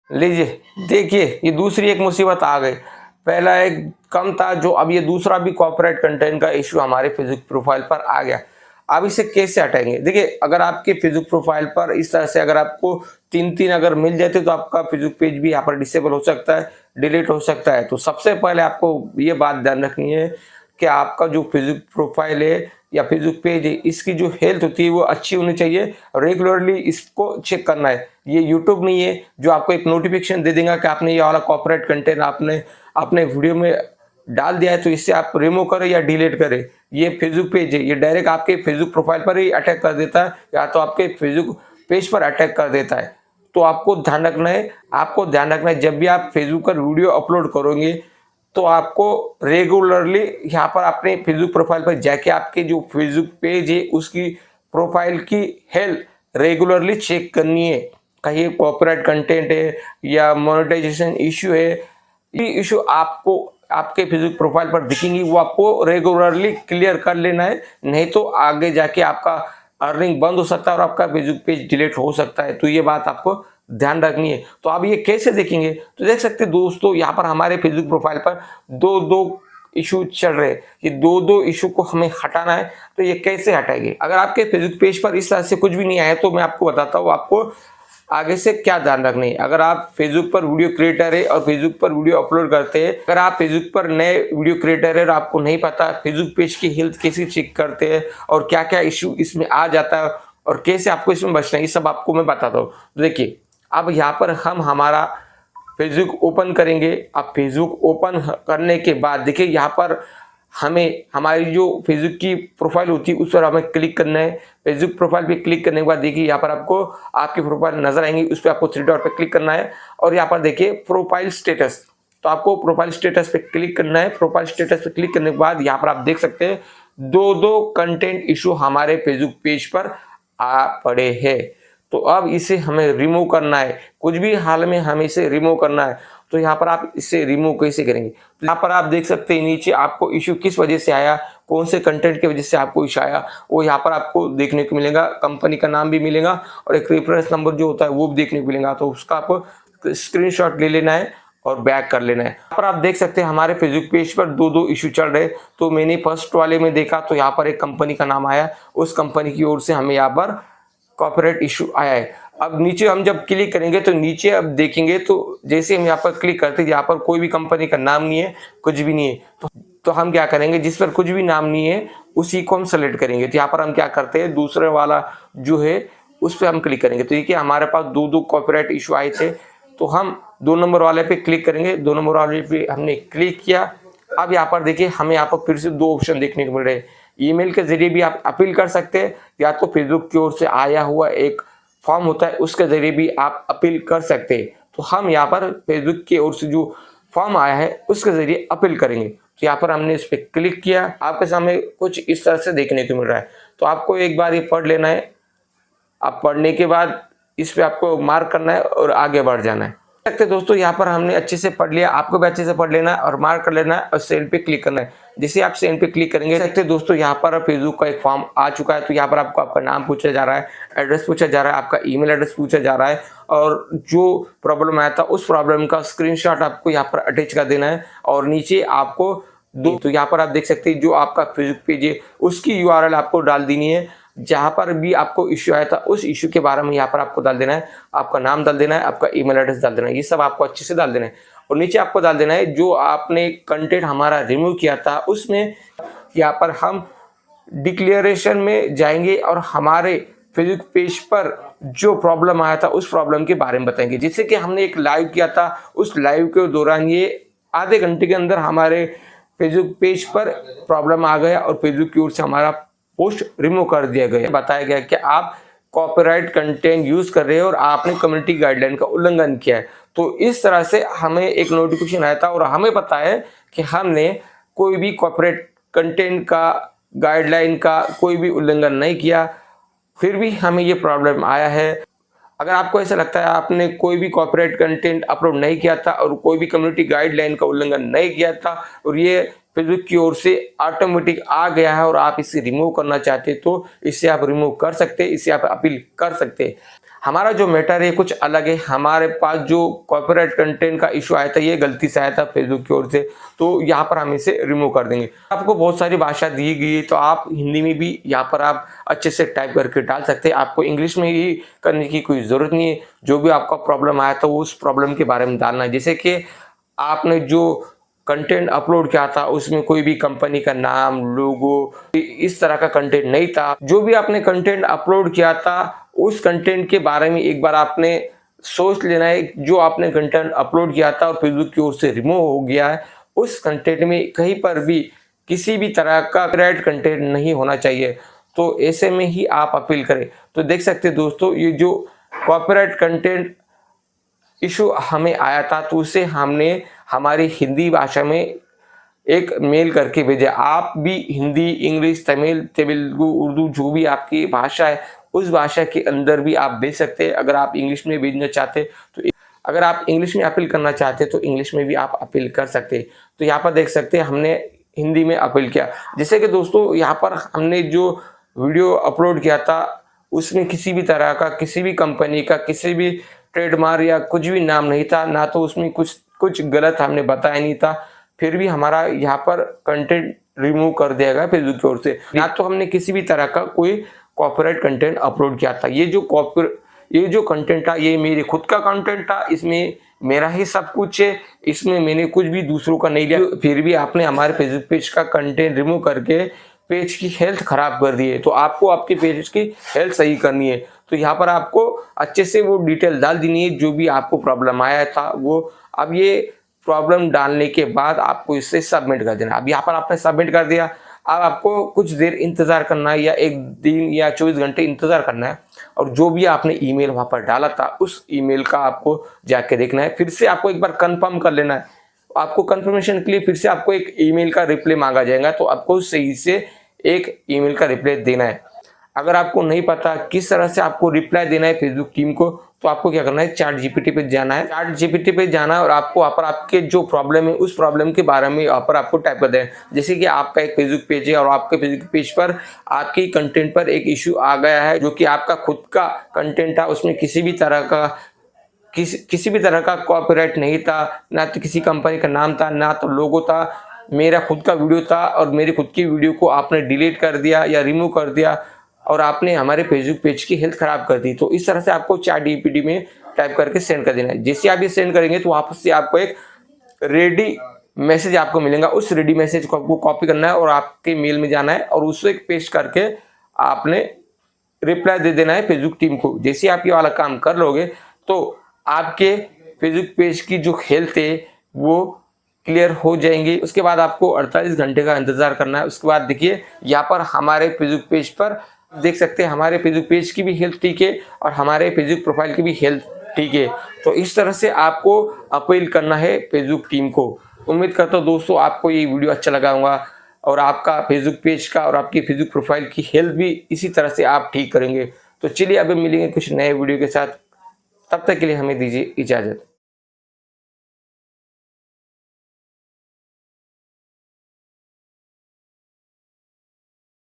लीजिए, देखिए ये दूसरी एक मुसीबत आ गई। पहला एक कम था जो, अब ये दूसरा भी कॉपीराइट कंटेंट का इश्यू हमारे फेसबुक प्रोफाइल पर आ गया। अब इसे कैसे हटाएँगे? देखिए, अगर आपके फेसबुक प्रोफाइल पर इस तरह से अगर आपको 3-3 अगर मिल जाते तो आपका फेसबुक पेज भी यहाँ पर डिसेबल हो सकता है, डिलीट हो सकता है। तो सबसे पहले आपको ये बात ध्यान रखनी है कि आपका जो फेसबुक प्रोफाइल है या फेसबुक पेज है, इसकी जो हेल्थ होती है वो अच्छी होनी चाहिए। रेगुलरली इसको चेक करना है। ये यूट्यूब नहीं है जो आपको एक नोटिफिकेशन दे देगा कि आपने ये वाला कॉपीराइट कंटेंट आपने अपने वीडियो में डाल दिया है, तो इससे आप रिमूव करें या डिलीट करें। ये फेसबुक पेज है, ये डायरेक्ट आपके फेसबुक प्रोफाइल पर ही अटैक कर देता है या तो आपके फेसबुक पेज पर अटैक कर देता है। तो आपको ध्यान रखना है, जब भी आप फेसबुक पर वीडियो अपलोड करोगे तो आपको रेगुलरली यहाँ पर अपने फेसबुक प्रोफाइल पर जाके आपके जो फेसबुक पेज है उसकी प्रोफाइल की हेल्थ रेगुलरली चेक करनी है। कहीं कॉपीराइट कंटेंट है या मोनेटाइजेशन इश्यू है, ये इश्यू आपको आपके फेसबुक प्रोफाइल पर दिखेंगी, वो आपको रेगुलरली क्लियर कर लेना है। नहीं तो आगे जाके आपका अर्निंग बंद हो सकता है और आपका फेसबुक पेज डिलीट हो सकता है। तो ये बात आपको ध्यान रखनी है। तो आप ये कैसे देखेंगे? तो देख सकते हैं दोस्तों, यहाँ पर हमारे फेसबुक प्रोफाइल पर दो दो इशू चल रहे हैं। ये दो इशू को हमें हटाना है। तो ये कैसे हटाएंगे? अगर आपके फेसबुक पेज पर इस तरह से कुछ भी नहीं आया तो मैं आपको बताता हूँ आपको आगे से क्या ध्यान रखनी है। अगर आप फेसबुक पर वीडियो क्रिएटर है और फेसबुक पर वीडियो अपलोड करते हैं, अगर आप फेसबुक पर नए वीडियो क्रिएटर है और आपको नहीं पता फेसबुक पेज की हेल्थ कैसे चेक करते हैं और क्या क्या इश्यू इसमें आ जाता है और कैसे आपको इसमें बचना है, ये सब आपको मैं बताता हूँ। देखिए, अब यहाँ पर हम हमारा फेसबुक ओपन करेंगे। अब फेसबुक ओपन करने के बाद देखिए, यहाँ पर हमें हमारी जो फेसबुक की प्रोफाइल होती है उस पर हमें क्लिक करना है। फेसबुक प्रोफाइल पे क्लिक करने के बाद देखिए, यहाँ पर आपको आपकी प्रोफाइल नजर आएंगी, उस पर आपको थ्री डॉट पे क्लिक करना है और यहाँ पर देखिए प्रोफाइल स्टेटस। तो आपको प्रोफाइल स्टेटस पे क्लिक करना है। प्रोफाइल स्टेटस पे क्लिक करने के बाद यहाँ पर आप देख सकते हैं दो कंटेंट इशू हमारे फेसबुक पेज पर आ पड़े हैं। तो अब इसे हमें रिमूव करना है, कुछ भी हाल में हमें इसे रिमूव करना है। तो यहाँ पर आप इसे रिमूव कैसे करेंगे? तो यहाँ पर आप देख सकते हैं नीचे आपको इश्यू किस वजह से आया, कौन से कंटेंट की वजह से आपको इश्यू आया, वो यहाँ पर आपको देखने को मिलेगा। कंपनी का नाम भी मिलेगा और एक रेफरेंस नंबर जो होता है वो भी देखने को मिलेगा। तो उसका आपको स्क्रीनशॉट ले लेना है और बैक कर लेना है। यहाँ पर आप देख सकते हैं हमारे फेसबुक पेज पर दो इश्यू चल रहे। तो मैंने फर्स्ट वाले में देखा तो यहाँ पर एक कंपनी का नाम आया, उस कंपनी की ओर से हमें यहाँ पर कॉपीराइट इशू आया है। अब नीचे हम जब क्लिक करेंगे तो नीचे अब देखेंगे तो जैसे हम यहाँ पर क्लिक करते हैं, यहाँ पर कोई भी कंपनी का नाम नहीं है, कुछ भी नहीं है। तो हम क्या करेंगे, जिस पर कुछ भी नाम नहीं है उसी को हम सेलेक्ट करेंगे। तो यहाँ पर हम क्या करते हैं, दूसरे वाला जो है उस पर हम क्लिक करेंगे। तो देखिए हमारे पास दो कॉपीराइट इशू आए थे, तो हम 2 नंबर वाले पे क्लिक करेंगे। 2 नंबर वाले पे हमने क्लिक किया। अब यहाँ पर देखिए हमें यहाँ पर फिर से 2 ऑप्शन देखने को मिल रहे हैं। ईमेल के जरिए भी आप अपील कर सकते हैं, या तो फेसबुक की ओर से आया हुआ एक फॉर्म होता है उसके जरिए भी आप अपील कर सकते हैं। तो हम यहाँ पर फेसबुक की ओर से जो फॉर्म आया है उसके जरिए अपील करेंगे। तो यहाँ पर हमने इस पर क्लिक किया, आपके सामने कुछ इस तरह से देखने को मिल रहा है। तो आपको एक बार ये पढ़ लेना है। आप पढ़ने के बाद इस पे आपको मार्क करना है और आगे बढ़ जाना है। सकते दोस्तों, यहाँ पर हमने अच्छे से पढ़ लिया, आपको भी अच्छे से पढ़ लेना है और मार्क कर लेना है और सेंड पे क्लिक करना है। जैसे आप सेंड पे क्लिक करेंगे सकते दोस्तों, यहाँ पर फेसबुक का एक फॉर्म आ चुका है। तो यहाँ पर आपको आपका नाम पूछा जा रहा है, एड्रेस पूछा जा रहा है, आपका ईमेल एड्रेस पूछा जा रहा है और जो प्रॉब्लम आया था उस प्रॉब्लम का स्क्रीनशॉट आपको यहाँ पर अटैच कर देना है। और नीचे आपको तो यहाँ पर आप देख सकते हैं जो आपका फेसबुक पेज है उसकी यूआरएल आपको डाल देनी है। जहां पर भी आपको इश्यू आया था उस इश्यू के बारे में यहाँ पर आपको डाल देना है, आपका नाम डाल देना है, आपका ईमेल एड्रेस डाल देना है, ये सब आपको अच्छे से डाल देना है। और नीचे आपको डाल देना है जो आपने कंटेंट हमारा रिमूव किया था उसमें। यहाँ पर हम डिक्लेरेशन में जाएंगे और हमारे फेसबुक पेज पर जो प्रॉब्लम आया था उस प्रॉब्लम के बारे में बताएंगे। जैसे कि हमने एक लाइव किया था, उस लाइव के दौरान ये आधे घंटे के अंदर हमारे फेसबुक पेज पर प्रॉब्लम आ गया और फेसबुक की ओर से हमारा पोस्ट रिमूव कर दिया गया। बताया गया कि आप कॉपीराइट कंटेंट यूज कर रहे हैं और आपने कम्युनिटी गाइडलाइन का उल्लंघन किया है। तो इस तरह से हमें एक नोटिफिकेशन आया था और हमें पता है कि हमने कोई भी कॉपीराइट कंटेंट का गाइडलाइन का कोई भी उल्लंघन नहीं किया, फिर भी हमें ये प्रॉब्लम आया है। अगर आपको ऐसा लगता है आपने कोई भी कॉपीराइट कंटेंट अपलोड नहीं किया था और कोई भी कम्युनिटी गाइडलाइन का उल्लंघन नहीं किया था और ये फेसबुक की ओर से ऑटोमेटिक आ गया है और आप इसे रिमूव करना चाहते हैं तो इसे आप रिमूव कर सकते हैं, इसे आप अपील कर सकते हैं। हमारा जो मैटर है कुछ अलग है। हमारे पास जो कॉपीराइट कंटेंट का इशू आया था, ये गलती से आया था फेसबुक की ओर से, तो यहाँ पर हम इसे रिमूव कर देंगे। आपको बहुत सारी भाषा दी गई है, तो आप हिंदी में भी यहाँ पर आप अच्छे से टाइप करके डाल सकते हैं। आपको इंग्लिश में ही करने की कोई ज़रूरत नहीं है। जो भी आपका प्रॉब्लम आया था उस प्रॉब्लम के बारे में डालना है। जैसे कि आपने जो कंटेंट अपलोड किया था उसमें कोई भी कंपनी का नाम, लोगो, इस तरह का कंटेंट नहीं था। जो भी आपने कंटेंट अपलोड किया था उस कंटेंट के बारे में एक बार आपने सोच लेना है। जो आपने कंटेंट अपलोड किया था और फेसबुक की ओर से रिमूव हो गया है, उस कंटेंट में कहीं पर भी किसी भी तरह का कॉपीराइट कंटेंट नहीं होना चाहिए। तो ऐसे में ही आप अपील करें। तो देख सकते हैं दोस्तों, ये जो कॉपीराइट कंटेंट इशू हमें आया था तो उसे हमने हमारी हिंदी भाषा में एक मेल करके भेजा। आप भी हिंदी, इंग्लिश, तमिल, तेलुगु, उर्दू, जो भी आपकी भाषा है उस भाषा के अंदर भी आप भेज सकते हैं। अगर आप इंग्लिश में भेजना चाहते तो अगर आप इंग्लिश में अपील करना चाहते तो इंग्लिश में भी आप अपील कर सकते हैं। तो यहाँ पर देख सकते हैं हमने हिंदी में अपील किया। जैसे कि दोस्तों यहाँ पर हमने जो वीडियो अपलोड किया था उसमें किसी भी तरह का, किसी भी कंपनी का, किसी भी ट्रेडमार्क या कुछ भी नाम नहीं था, ना तो उसमें कुछ गलत हमने बताया नहीं था। फिर भी हमारा यहाँ पर कंटेंट रिमूव कर दिया गया फेसबुक की ओर से। ना तो हमने किसी भी तरह का कोई कॉपीराइट कंटेंट अपलोड किया था। ये जो कंटेंट था ये मेरे खुद का कंटेंट था, इसमें मेरा ही सब कुछ है, इसमें मैंने कुछ भी दूसरों का नहीं लिया। फिर भी आपने हमारे फेसबुक पेज का कंटेंट रिमूव करके पेज की हेल्थ खराब कर दी है। तो आपको आपके पेज की हेल्थ सही करनी है। तो यहाँ पर आपको अच्छे से वो डिटेल डाल देनी है जो भी आपको प्रॉब्लम आया था वो। अब ये प्रॉब्लम डालने के बाद आपको इसे सबमिट कर देना। अब यहाँ पर आपने सबमिट कर दिया। अब आपको कुछ देर इंतज़ार करना है या एक दिन या 24 घंटे इंतज़ार करना है और जो भी आपने ईमेल वहाँ पर डाला था उस ईमेल का आपको जाके देखना है। फिर से आपको एक बार कंफर्म कर लेना है। आपको कंफर्मेशन के लिए फिर से आपको एक ईमेल का रिप्लाई मांगा जाएगा, तो आपको सही से एक ईमेल का रिप्लाई देना है। अगर आपको नहीं पता किस तरह से आपको रिप्लाई देना है फेसबुक टीम को, तो आपको क्या करना है, चैट जीपीटी पे जाना है। चैट जीपीटी पे जाना है और आपको वहाँ पर आपके जो प्रॉब्लम है उस प्रॉब्लम के बारे में वहाँ पर आपको टाइप कर देना है। जैसे कि आपका एक फेसबुक पेज है और आपके फेसबुक पेज पर आपके कंटेंट पर एक इशू आ गया है जो कि आपका खुद का कंटेंट था, उसमें किसी भी तरह का कॉपीराइट नहीं था, ना तो किसी कंपनी का नाम था, ना तो लोगो था। मेरा खुद का वीडियो था और मेरी खुद की वीडियो को आपने डिलीट कर दिया या रिमूव कर दिया और आपने हमारे फेसबुक पेज की हेल्थ खराब कर दी। तो इस तरह से आपको चैट जीपीटी में टाइप करके सेंड कर देना है। जैसे आप ये सेंड करेंगे तो वापस से आपको एक रेडी मैसेज आपको मिलेगा। उस रेडी मैसेज को आपको कॉपी करना है और आपके मेल में जाना है और उसको एक पेस्ट करके आपने रिप्लाई दे देना है फेसबुक टीम को। जैसे आप ये वाला काम कर लोगे तो आपके फेसबुक पेज की जो हेल्थ है वो क्लियर हो जाएंगी। उसके बाद आपको 48 घंटे का इंतजार करना है। उसके बाद देखिए यहाँ पर हमारे फेसबुक पेज पर देख सकते हैं हमारे फेसबुक पेज की भी हेल्थ ठीक है और हमारे फेसबुक प्रोफाइल की भी हेल्थ ठीक है। तो इस तरह से आपको अपील करना है फेसबुक टीम को। उम्मीद करता हूँ दोस्तों आपको ये वीडियो अच्छा लगा होगा और आपका फेसबुक पेज का और आपकी फेसबुक प्रोफाइल की हेल्थ भी इसी तरह से आप ठीक करेंगे। तो चलिए अभी मिलेंगे कुछ नए वीडियो के साथ, तब तक के लिए हमें दीजिए इजाज़त।